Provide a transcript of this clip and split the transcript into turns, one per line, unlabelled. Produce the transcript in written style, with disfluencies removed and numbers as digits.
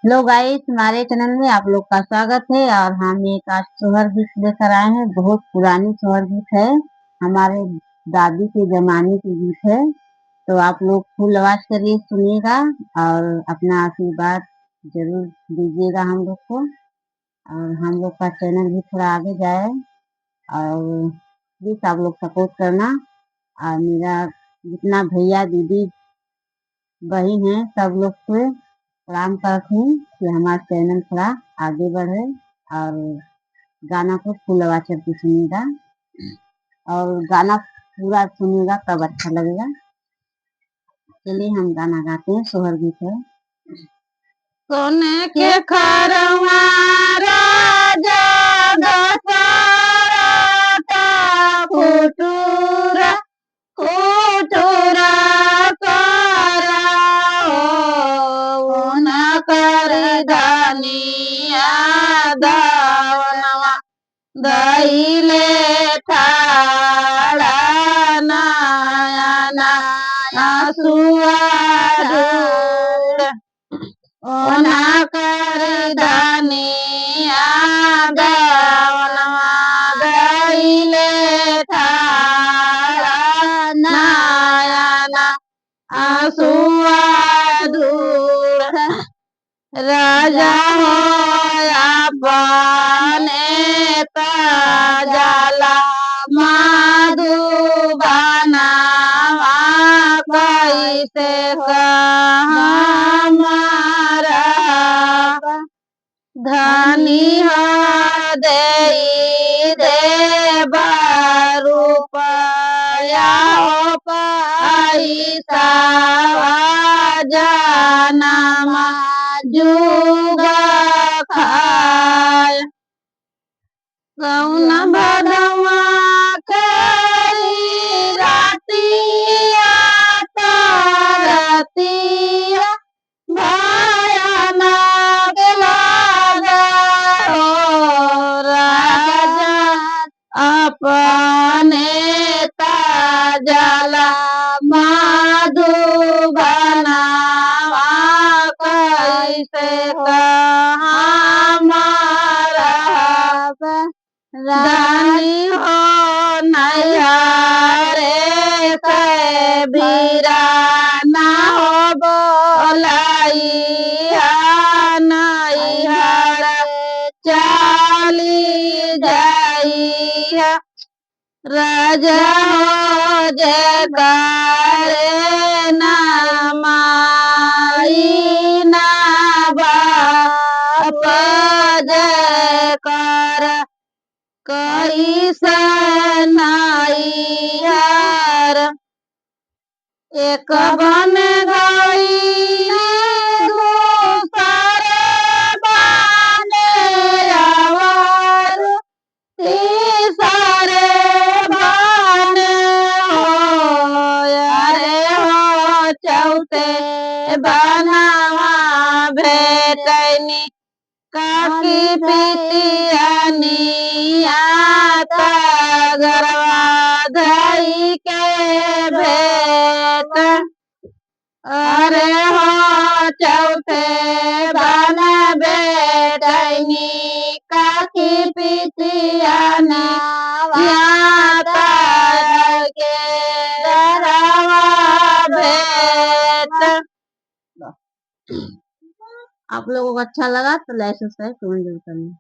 Hello guys, हमारे channel में आप लोग का स्वागत है। और हम एक आज सोहर गीत लेकर आए हैं। बहुत पुरानी सोहर गीत है, हमारे दादी के जमाने की गीत है। तो आप लोग फुल आवाज करिए, सुनिएगा और अपना आशीर्वाद जरूर दीजिएगा हम लोग को। और हम लोग का चैनल भी थोड़ा आगे जाए और प्लीज आप लोग सपोर्ट करना। और मेरा जितना भैया दीदी बहन है सब लोग को प्रणाम करती हूँ कि हमारा चैनल थोड़ा आगे बढ़े। और गाना को फुल आवाज करके सुनिएगा और गाना पूरा सुनिएगा तब अच्छा लगेगा। चलिए हम गाना गाते हैं, सोहर गीत है। सोने के खरवा राजा दशरथ फुटुरा फुटुरा कर धनिया दावनवा दहिले ठाड़ा नयना सुआर ओना कर धनिया दावनवा दहिले ठाड़ा नयना आसुआ धूड़ राजा हो अपने ताजला मधुबनावा कैसे हमारा धनी हो दे रुपया हो पैसा जनमा जुगा खाय कौन भदवा करी रातिया तारतिया भयानक लागा हो राजा अपने ताजला मधुबनावा कैसे हमारा रानी हो नैयारे से बीराना हो बोलाई नैहर चली जाई राजा हो जय करे न माई न बाप जय कर कैसे नैहर एक बन गई दूसरे बने आवर तीसरे बने हो अरे हो चौथे बनवा भेटनी काकी पितियानिया गरवा धई के भेट अरे हो चौथे बन बेटनी काकी पितियानिया के गरवा भेट। आप लोगों को अच्छा लगा तो लाइक सब्सक्राइब कमेंट जरूर करना।